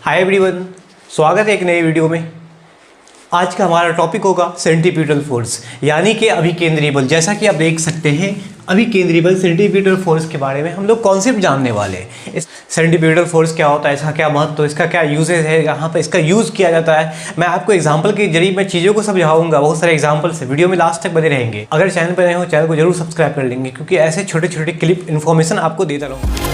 Hi everyone, स्वागत है एक नई वीडियो में। आज का हमारा टॉपिक होगा सेंट्रीपिटल फोर्स, यानी कि अभिकेंद्रीय बल। जैसा कि आप देख सकते हैं, अभिकेंद्रीय बल सेंट्रीपिटल फोर्स के बारे में हम लोग कॉन्सेप्ट जानने वाले हैं। इस सेंट्रीपिटल फोर्स क्या होता है, इसका क्या महत्व, इसका क्या यूजेस है, यहाँ पर इसका यूज़ किया जाता है। मैं आपको एग्जाम्पल के जरिए मैं चीज़ों को समझाऊंगा। बहुत सारे एग्जाम्पल से वीडियो में लास्ट तक बने रहेंगे। अगर चैनल पर नए हो, चैनल को जरूर सब्सक्राइब कर लेंगे, क्योंकि ऐसे छोटे छोटे क्लिप इन्फॉर्मेशन आपको देता रहूँगा।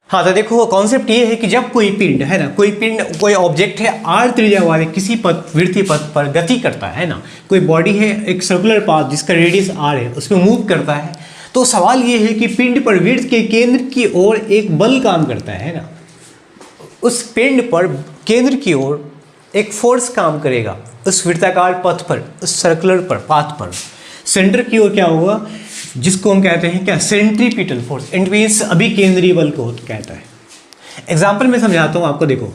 हाँ, तो देखो कॉन्सेप्ट ये है कि जब कोई पिंड है ना, कोई ऑब्जेक्ट है आर त्रिज्या वाले किसी पथ वृत्तीय पथ पर गति करता है ना, कोई बॉडी है एक सर्कुलर पाथ जिसका रेडियस आर है, उसमें मूव करता है, तो सवाल ये है कि पिंड पर वृत्त के केंद्र की ओर एक बल काम करता है ना, उस पिंड पर केंद्र की ओर एक फोर्स काम करेगा उस वृत्ताकार पथ पर, उस सर्कुलर पर पाथ पर। सेंटर की ओर क्या होगा, जिसको हम कहते हैं क्या, सेंट्रीपिटल फोर्स। इट मीन्स अभिकेंद्रीय बल को कहता है। एग्जाम्पल में समझाता हूं आपको। देखो,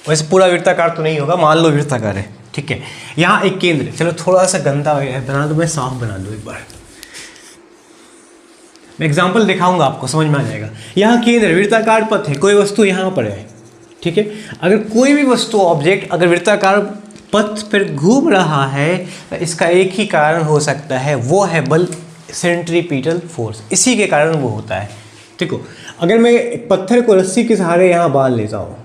वैसे पूरा वृत्ताकार तो नहीं होगा, मान लो वृत्ताकार है, ठीक है। यहाँ एक केंद्र है, चलो थोड़ा सा गंदा है, बना दो, मैं साफ बना दूं एक बार। मैं एग्जाम्पल दिखाऊंगा, आपको समझ में आ जाएगा। यहाँ केंद्र वृत्ताकार पथ है, कोई वस्तु यहाँ पर है, ठीक है। अगर कोई भी वस्तु ऑब्जेक्ट अगर वृत्ताकार पथ पर घूम रहा है तो इसका एक ही कारण हो सकता है, वो है बल सेंट्रीपिटल फोर्स। इसी के कारण वो होता है। देखो, अगर मैं एक पत्थर को रस्सी के सहारे यहाँ बांध लेता हूँ,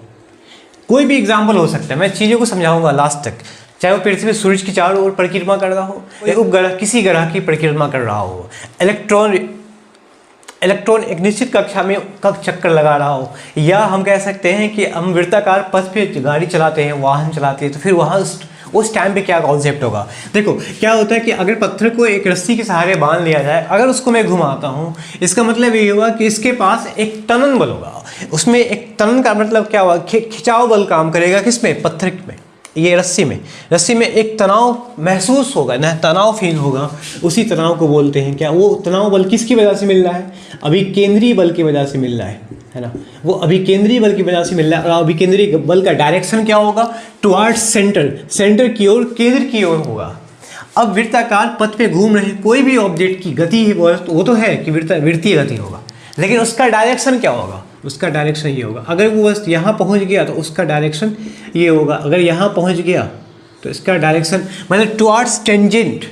कोई भी एग्जाम्पल हो सकता है, मैं चीज़ों को समझाऊंगा लास्ट तक। चाहे वो पृथ्वी सूरज की चारों ओर परिक्रमा कर रहा हो, या उपग्रह किसी ग्रह की परिक्रमा कर रहा हो, इलेक्ट्रॉन एक निश्चित कक्षा में कब चक्कर लगा रहा हो, या हम कह सकते हैं कि हम वृत्ताकार पथ पे गाड़ी चलाते हैं, वाहन चलाते हैं, तो फिर वहाँ उस टाइम पे क्या कॉन्सेप्ट होगा। देखो क्या होता है कि अगर पत्थर को एक रस्सी के सहारे बांध लिया जाए, अगर उसको मैं घुमाता हूँ, इसका मतलब ये होगा कि इसके पास एक तनन बल होगा। उसमें एक तनन का मतलब क्या होगा, खिंचाव बल काम करेगा किसमें, पत्थर में, ये रस्सी में एक तनाव महसूस होगा ना, तनाव फील होगा। उसी तनाव को बोलते हैं क्या, वो तनाव बल किसकी वजह से मिल रहा है, अभिकेंद्रीय बल की वजह से मिल रहा है ना। वो अभिकेंद्रीय बल की वजह से मिल रहा है। और अभिकेंद्रीय बल का डायरेक्शन क्या होगा, टुवार्ड्स सेंटर की ओर, केंद्र की ओर होगा। अब वृत्ताकार पथ पे घूम रहे कोई भी ऑब्जेक्ट की गति है, वो तो है कि वृत्तीय गति होगा, लेकिन उसका डायरेक्शन क्या होगा, उसका डायरेक्शन ये होगा। अगर वो बस यहाँ पहुँच गया तो उसका डायरेक्शन ये होगा, अगर यहाँ पहुँच गया तो इसका डायरेक्शन मतलब टुवार्ड्स टेंजेंट,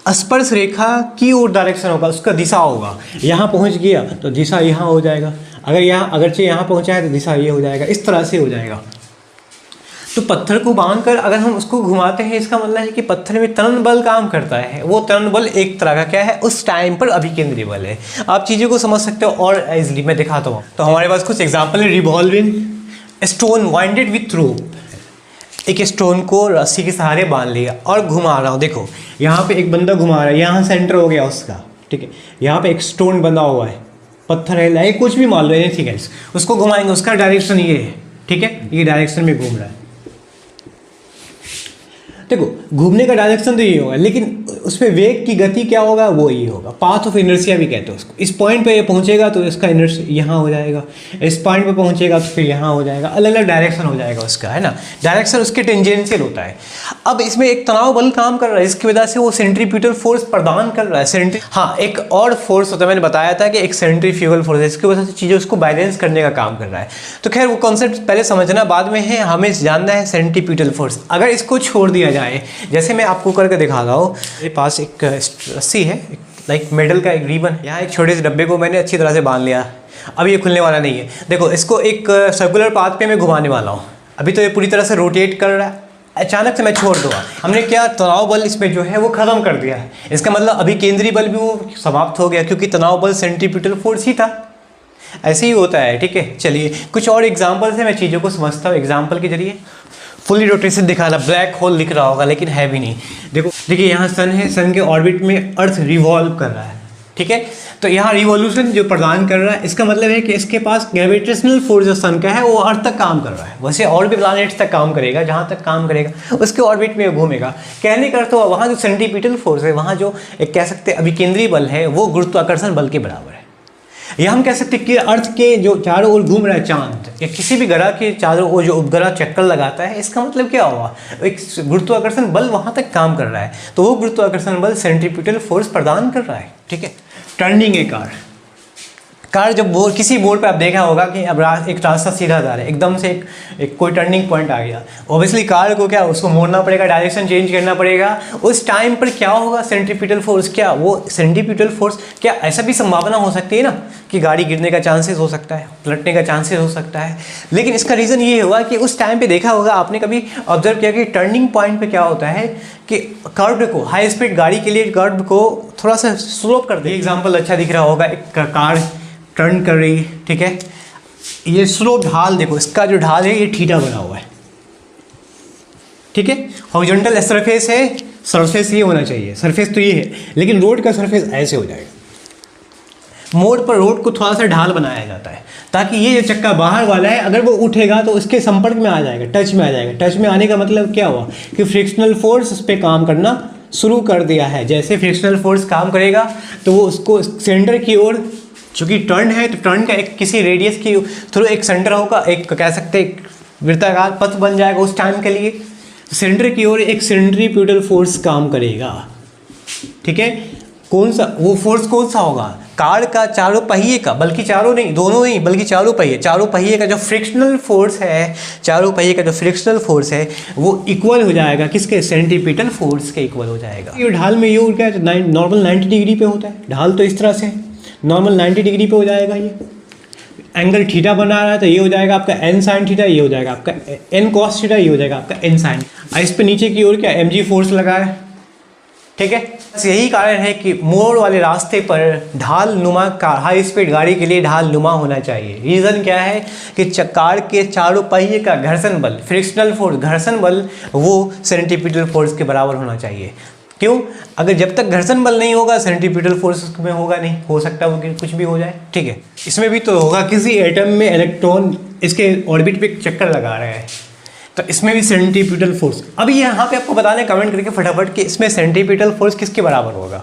स्पर्श रेखा की ओर डायरेक्शन होगा, उसका दिशा होगा। यहाँ पहुँच गया तो दिशा यहाँ हो जाएगा, अगरचे यहाँ पहुँचा है तो दिशा ये हो जाएगा, इस तरह से हो जाएगा। तो पत्थर को बांधकर अगर हम उसको घुमाते हैं, इसका मतलब है कि पत्थर में तनन बल काम करता है। वो तनन बल एक तरह का क्या है, उस टाइम पर अभिकेंद्रीय बल है। आप चीज़ों को समझ सकते हो और इजीली मैं दिखाता हूँ। तो हमारे पास कुछ एग्जाम्पल है। रिवॉल्विंग स्टोन वाइंडेड विथ रोप। एक स्टोन को रस्सी के सहारे बांध लिया और घुमा रहा हूँ। देखो यहाँ पे एक बंदा घुमा रहा है, यहाँ सेंटर हो गया उसका, ठीक है। यहाँ पे एक स्टोन बंधा हुआ है, पत्थर है, लाइक कुछ भी मान लो, ठीक है। उसको घुमाएंगे, उसका डायरेक्शन ये है, ठीक है, ये डायरेक्शन में घूम रहा है। देखो घूमने का डायरेक्शन तो ये होगा, लेकिन उसमें वेग की गति क्या होगा, वो ये होगा। पाथ ऑफ इनर्शिया भी कहते हैं उसको। इस पॉइंट पे ये पहुंचेगा तो इसका इनर्शिया यहाँ हो जाएगा, इस पॉइंट पे पहुंचेगा तो फिर यहाँ हो जाएगा, अलग अलग डायरेक्शन हो जाएगा उसका, है ना। डायरेक्शन उसके टेंजेंशियल होता है। अब इसमें एक तनाव बल काम कर रहा है, इसकी वजह से वो सेंट्रीपिटल फोर्स प्रदान कर रहा है। हाँ, एक और फोर्स होता है, मैंने बताया था कि एक सेंट्रीफ्यूगल फोर्स है, इसकी वजह से चीज़ें उसको बैलेंस करने का काम कर रहा है। तो खैर वो कॉन्सेप्ट पहले समझना बाद में है, हमें जानना है सेंट्रीपिटल फोर्स। अगर इसको छोड़ दिया जाए, जैसे मैं आपको करके दिखा रहा हूँ, मेरे पास एक रस्सी है, लाइक मेटल का एक रिबन, यहाँ एक छोटे से डब्बे को मैंने अच्छी तरह से बांध लिया। अब ये खुलने वाला नहीं है। देखो इसको एक सर्कुलर पाथ पे मैं घुमाने वाला हूँ। अभी तो ये पूरी तरह से रोटेट कर रहा है, अचानक से मैं छोड़ दूँगा, हमने क्या, तनाव बल इसमें जो है वो ख़त्म कर दिया है। इसका मतलब अभी केंद्रीय बल भी वो समाप्त हो गया, क्योंकि तनाव बल सेंट्रीपिटल फोर्स ही था। ऐसे ही होता है, ठीक है। चलिए कुछ और एग्जाम्पल से मैं चीज़ों को समझता हूँ एग्जाम्पल के जरिए। फुली रोटेशन दिखा रहा, ब्लैक होल दिख रहा होगा, लेकिन है भी नहीं। देखिए यहाँ सन है, सन के ऑर्बिट में अर्थ रिवॉल्व कर रहा है, ठीक है। तो यहाँ रिवॉल्यूशन जो प्रदान कर रहा है, इसका मतलब है कि इसके पास ग्रेविटेशनल फोर्स जो सन का है वो अर्थ तक काम कर रहा है। वैसे और भी प्लैनेट्स तक काम करेगा, जहाँ तक काम करेगा उसके ऑर्बिट में घूमेगा। कहने का तो वहाँ जो सेंट्रीपिटल फोर्स है, वहाँ जो एक कह सकते हैं अभिकेंद्रीय बल है, वो गुरुत्वाकर्षण बल के बराबर है। या हम कह सकते हैं कि अर्थ के जो चारों ओर घूम रहा है चांद, या किसी भी ग्रह के चारों ओर जो उपग्रह चक्कर लगाता है, इसका मतलब क्या हुआ, एक गुरुत्वाकर्षण बल वहाँ तक काम कर रहा है, तो वो गुरुत्वाकर्षण बल सेंट्रीपिटल फोर्स प्रदान कर रहा है। ठीक है। टर्निंग ए कार जब किसी बोर्ड पे आप देखा होगा कि अब एक रास्ता सीधा जा रहा है, एकदम से एक कोई टर्निंग पॉइंट आ गया, ऑब्वियसली कार को क्या उसको मोड़ना पड़ेगा, डायरेक्शन चेंज करना पड़ेगा। उस टाइम पर क्या होगा, सेंट्रीपिटल फोर्स, क्या वो सेंट्रीपिटल फोर्स, क्या ऐसा भी संभावना हो सकती है ना कि गाड़ी गिरने का चांसेस हो सकता है, पलटने का चांसेस हो सकता है, लेकिन इसका रीज़न ये हुआ कि उस टाइम पर देखा होगा आपने कभी ऑब्जर्व किया कि टर्निंग पॉइंट पर क्या होता है कि कर्व को, हाई स्पीड गाड़ी के लिए कर्व को थोड़ा सा स्लोप कर दे। एग्जाम्पल अच्छा दिख रहा होगा, एक कार टर्न कर रही, ठीक है, ये स्लो ढाल देखो, इसका जो ढाल है ये थीटा बना हुआ है। ठीक है, हॉरिजॉन्टल सरफेस है, सरफेस ये होना चाहिए, सरफेस तो ये है, लेकिन रोड का सरफेस ऐसे हो जाएगा। मोड़ पर रोड को थोड़ा सा ढाल बनाया जाता है ताकि ये जो चक्का बाहर वाला है अगर वो उठेगा तो उसके संपर्क में आ जाएगा, टच में आ जाएगा। टच में आने का मतलब क्या हुआ कि फ्रिक्शनल फोर्स उस पर काम करना शुरू कर दिया है। जैसे फ्रिक्शनल फोर्स काम करेगा तो वो उसको सेंटर की ओर, चूँकि टर्न है तो टर्न का एक किसी रेडियस की थ्रू एक सेंटर होगा, एक कह सकते एक वृत्ताकार पथ बन जाएगा उस टाइम के लिए, सेंटर की ओर एक सेंट्रीपिटल फोर्स काम करेगा। ठीक है, कौन सा वो फोर्स कौन सा होगा, कार का चारों पहिए का, बल्कि चारों नहीं, दोनों नहीं, बल्कि चारों पहिए का जो फ्रिक्शनल फोर्स है, चारों पहिए का जो फ्रिक्शनल फोर्स है वो इक्वल हो जाएगा किसके, सेंट्रीपिटल फोर्स के इक्वल हो जाएगा। ये ढाल में ये क्या है, नॉर्मल 90 डिग्री पे होता है, ढाल तो इस तरह से नॉर्मल 90 डिग्री पे हो जाएगा। ये एंगल थीटा बना रहा है तो ये हो जाएगा आपका एन साइन थीटा, ये हो जाएगा आपका एन कॉस थीटा, ये हो जाएगा आपका एन साइन। इस पे नीचे की ओर क्या mg फोर्स लगा है। ठीक है, बस यही कारण है कि मोड़ वाले रास्ते पर ढाल नुमा कार, हाई स्पीड गाड़ी के लिए ढाल नुमा होना चाहिए। रीज़न क्या है कि कार के चारों पहिए का घर्षण बल, फ्रिक्शनल फोर्स, घर्षण बल वो सेंट्रीपिटल फोर्स के बराबर होना चाहिए। क्यों, अगर जब तक घर्षण बल नहीं होगा सेंट्रीपिटल फोर्स में होगा नहीं, हो सकता है वो कुछ भी हो जाए। ठीक है, इसमें भी तो होगा, किसी एटम में इलेक्ट्रॉन इसके ऑर्बिट पे चक्कर लगा रहे हैं तो इसमें भी सेंट्रीपिटल फोर्स। अभी यहाँ पे आपको बताने कमेंट करके फटाफट कि इसमें सेंट्रीपिटल फोर्स किसके बराबर होगा,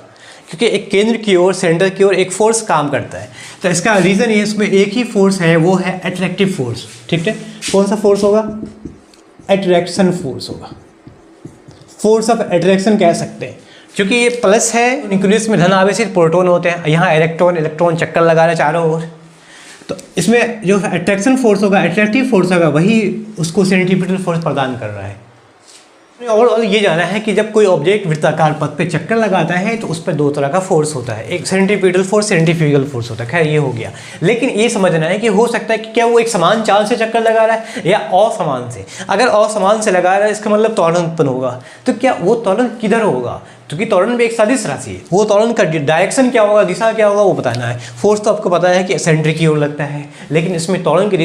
क्योंकि एक केंद्र की ओर, सेंटर की ओर एक फोर्स काम करता है, तो इसका रीज़न ये इसमें एक ही फोर्स है, वो है अट्रैक्टिव फोर्स। ठीक है, कौन सा फोर्स होगा, अट्रैक्शन फोर्स होगा, फोर्स ऑफ अट्रैक्शन कह सकते हैं, क्योंकि ये प्लस है, न्यूक्लियस में धन आवेशित प्रोटॉन होते हैं, यहाँ इलेक्ट्रॉन चक्कर लगा रहे हैं चारों ओर, तो इसमें जो अट्रैक्शन फोर्स होगा, अट्रैक्टिव फोर्स होगा, वही उसको सेंट्रीपिटल फोर्स प्रदान कर रहा है। और ये जाना है कि जब कोई ऑब्जेक्ट वृत्ताकार पथ पे चक्कर लगाता है तो उस पर दो तरह का फोर्स होता है, एक सेंट्रीपिटल फोर्स, सेंट्रीफ्यूगल फोर्स होता है। खैर ये हो गया, लेकिन ये समझना है कि हो सकता है कि क्या वो एक समान चाल से चक्कर लगा रहा है या असमान से। अगर असमान से लगा रहा है इसका मतलब त्वरण उत्पन्न होगा, तो क्या वो त्वरण किधर होगा, क्योंकि त्वरण भी एक सदिश राशि है, वो त्वरण का डायरेक्शन क्या होगा, दिशा क्या होगा वो बताना है। फोर्स तो आपको पता है कि सेंटर की ओर लगता है, लेकिन इसमें त्वरण की